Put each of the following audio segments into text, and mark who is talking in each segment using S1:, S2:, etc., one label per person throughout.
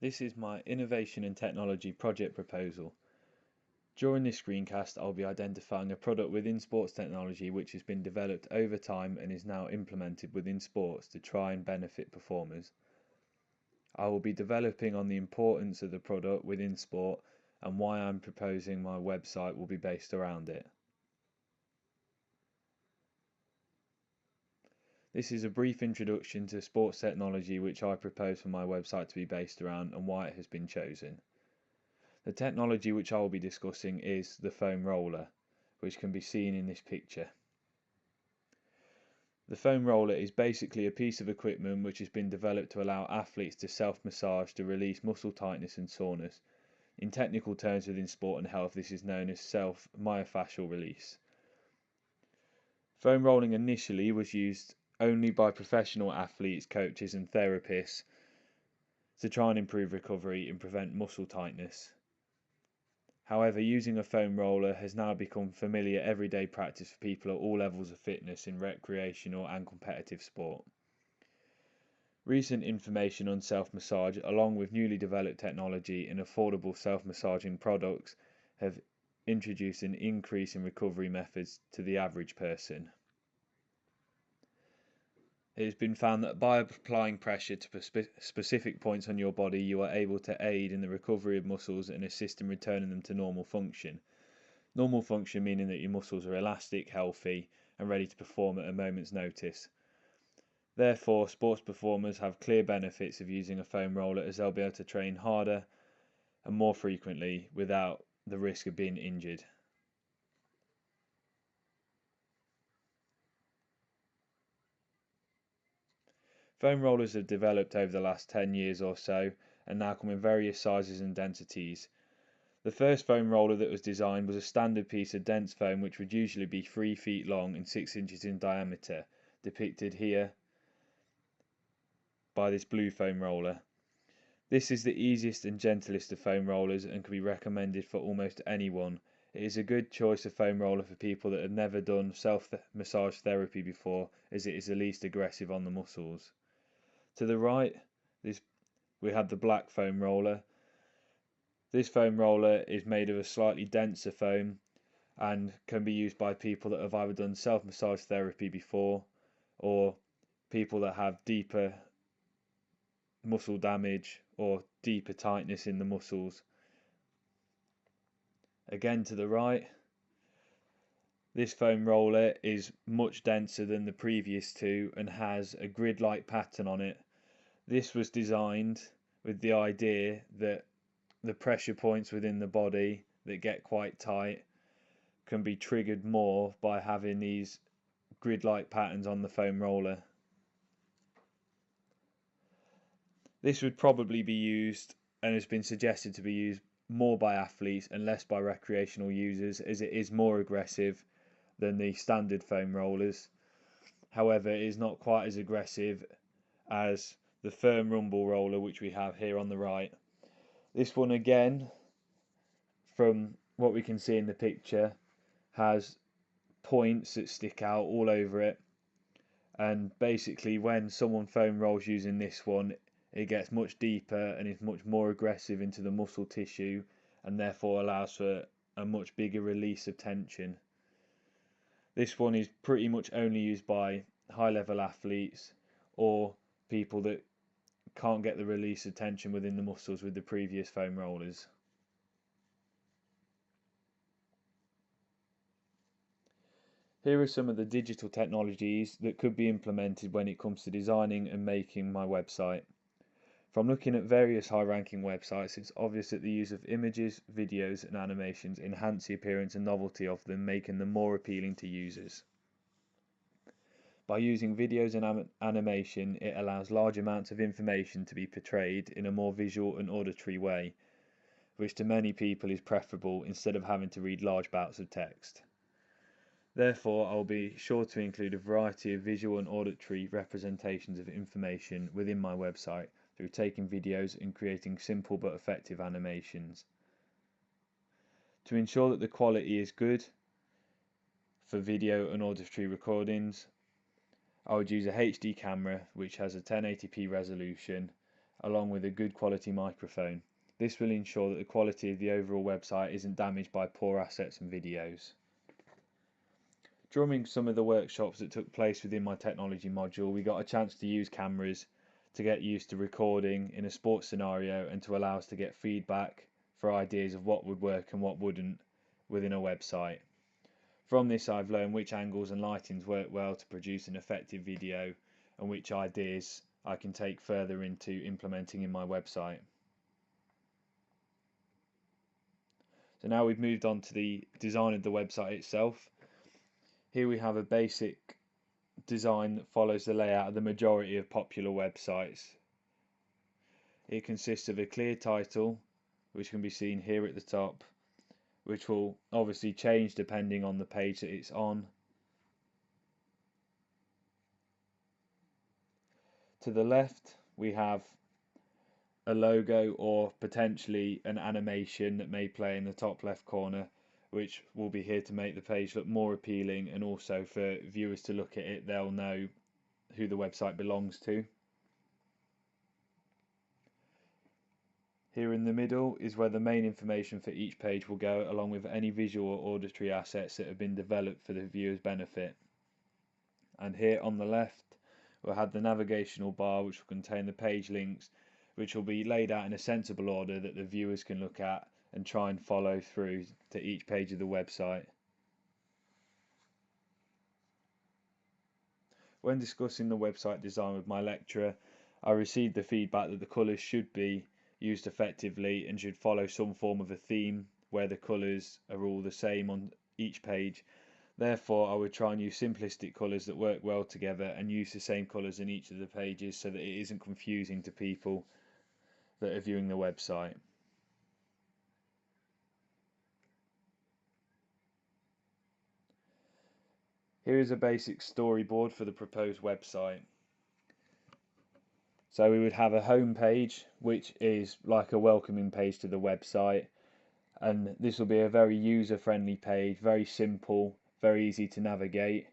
S1: This is my innovation and technology project proposal. During this screencast, I'll be identifying a product within sports technology which has been developed over time and is now implemented within sports to try and benefit performers. I will be developing on the importance of the product within sport and why I'm proposing my website will be based around it. This is a brief introduction to sports technology which I propose for my website to be based around and why it has been chosen. The technology which I will be discussing is the foam roller, which can be seen in this picture. The foam roller is basically a piece of equipment which has been developed to allow athletes to self-massage to release muscle tightness and soreness. In technical terms within sport and health, this is known as self-myofascial release. Foam rolling initially was used only by professional athletes, coaches and therapists to try and improve recovery and prevent muscle tightness. However, using a foam roller has now become familiar everyday practice for people at all levels of fitness in recreational and competitive sport. Recent information on self-massage, along with newly developed technology and affordable self-massaging products, have introduced an increase in recovery methods to the average person. It has been found that by applying pressure to specific points on your body, you are able to aid in the recovery of muscles and assist in returning them to normal function. Normal function meaning that your muscles are elastic, healthy, and ready to perform at a moment's notice. Therefore, sports performers have clear benefits of using a foam roller as they'll be able to train harder and more frequently without the risk of being injured. Foam rollers have developed over the last 10 years or so and now come in various sizes and densities. The first foam roller that was designed was a standard piece of dense foam which would usually be 3 feet long and 6 inches in diameter, depicted here by this blue foam roller. This is the easiest and gentlest of foam rollers and can be recommended for almost anyone. It is a good choice of foam roller for people that have never done self-massage therapy before, as it is the least aggressive on the muscles. To the right, we have the black foam roller. This foam roller is made of a slightly denser foam and can be used by people that have either done self-massage therapy before or people that have deeper muscle damage or deeper tightness in the muscles. Again to the right, this foam roller is much denser than the previous two and has a grid-like pattern on it. This was designed with the idea that the pressure points within the body that get quite tight can be triggered more by having these grid-like patterns on the foam roller. This would probably be used and has been suggested to be used more by athletes and less by recreational users, as it is more aggressive than the standard foam rollers. However, it is not quite as aggressive as the firm rumble roller which we have here on the right. This one, again, from what we can see in the picture, has points that stick out all over it, and basically when someone foam rolls using this one, it gets much deeper and is much more aggressive into the muscle tissue and therefore allows for a much bigger release of tension. This one is pretty much only used by high level athletes or people that can't get the release of tension within the muscles with the previous foam rollers. Here are some of the digital technologies that could be implemented when it comes to designing and making my website. From looking at various high-ranking websites, it's obvious that the use of images, videos and animations enhance the appearance and novelty of them, making them more appealing to users. By using videos and animation, it allows large amounts of information to be portrayed in a more visual and auditory way, which to many people is preferable instead of having to read large bouts of text. Therefore, I will be sure to include a variety of visual and auditory representations of information within my website through taking videos and creating simple but effective animations. To ensure that the quality is good for video and auditory recordings, I would use a HD camera which has a 1080p resolution along with a good quality microphone. This will ensure that the quality of the overall website isn't damaged by poor assets and videos. During some of the workshops that took place within my technology module, we got a chance to use cameras to get used to recording in a sports scenario and to allow us to get feedback for ideas of what would work and what wouldn't within a website. From this, I've learned which angles and lightings work well to produce an effective video and which ideas I can take further into implementing in my website. So now we've moved on to the design of the website itself. Here we have a basic design that follows the layout of the majority of popular websites. It consists of a clear title, which can be seen here at the top, which will obviously change depending on the page that it's on. To the left we have a logo or potentially an animation that may play in the top left corner, which will be here to make the page look more appealing, and also for viewers to look at it, they'll know who the website belongs to. Here in the middle is where the main information for each page will go, along with any visual or auditory assets that have been developed for the viewer's benefit. And here on the left we'll have the navigational bar, which will contain the page links, which will be laid out in a sensible order that the viewers can look at and try and follow through to each page of the website. When discussing the website design with my lecturer, I received the feedback that the colours should be used effectively and should follow some form of a theme where the colours are all the same on each page. Therefore, I would try and use simplistic colours that work well together and use the same colours in each of the pages so that it isn't confusing to people that are viewing the website. Here is a basic storyboard for the proposed website. So we would have a home page, which is like a welcoming page to the website, and this will be a very user-friendly page, very simple, very easy to navigate.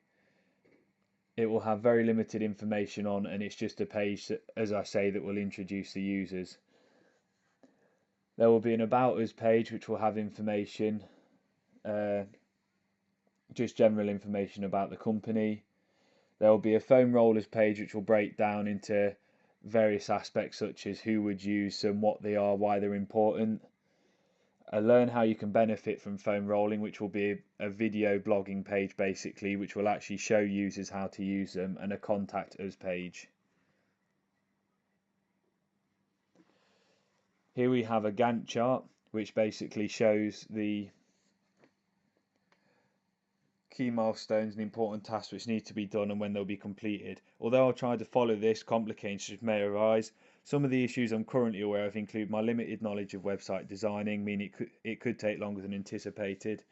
S1: It will have very limited information on, and it's just a page that, as I say, that will introduce the users. There will be an About Us page, which will have information, just general information about the company. There will be a foam rollers page, which will break down into various aspects such as who would use them, what they are, why they're important. Learn how you can benefit from foam rolling, which will be a video blogging page basically, which will actually show users how to use them, and a contact us page. Here we have a Gantt chart, which basically shows the key milestones and important tasks which need to be done and when they'll be completed. Although I'll try to follow this, complications may arise. Some of the issues I'm currently aware of include my limited knowledge of website designing, meaning it could take longer than anticipated.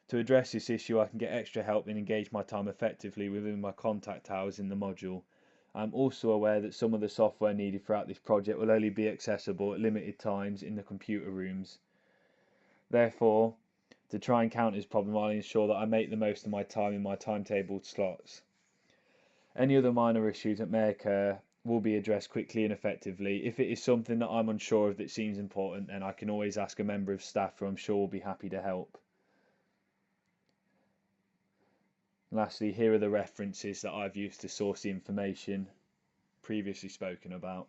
S1: To address this issue, I can get extra help and engage my time effectively within my contact hours in the module. I'm also aware that some of the software needed throughout this project will only be accessible at limited times in the computer rooms. Therefore, to try and counter this problem, I'll ensure that I make the most of my time in my timetabled slots. Any other minor issues that may occur will be addressed quickly and effectively. If it is something that I'm unsure of that seems important, then I can always ask a member of staff who I'm sure will be happy to help. Lastly, here are the references that I've used to source the information previously spoken about.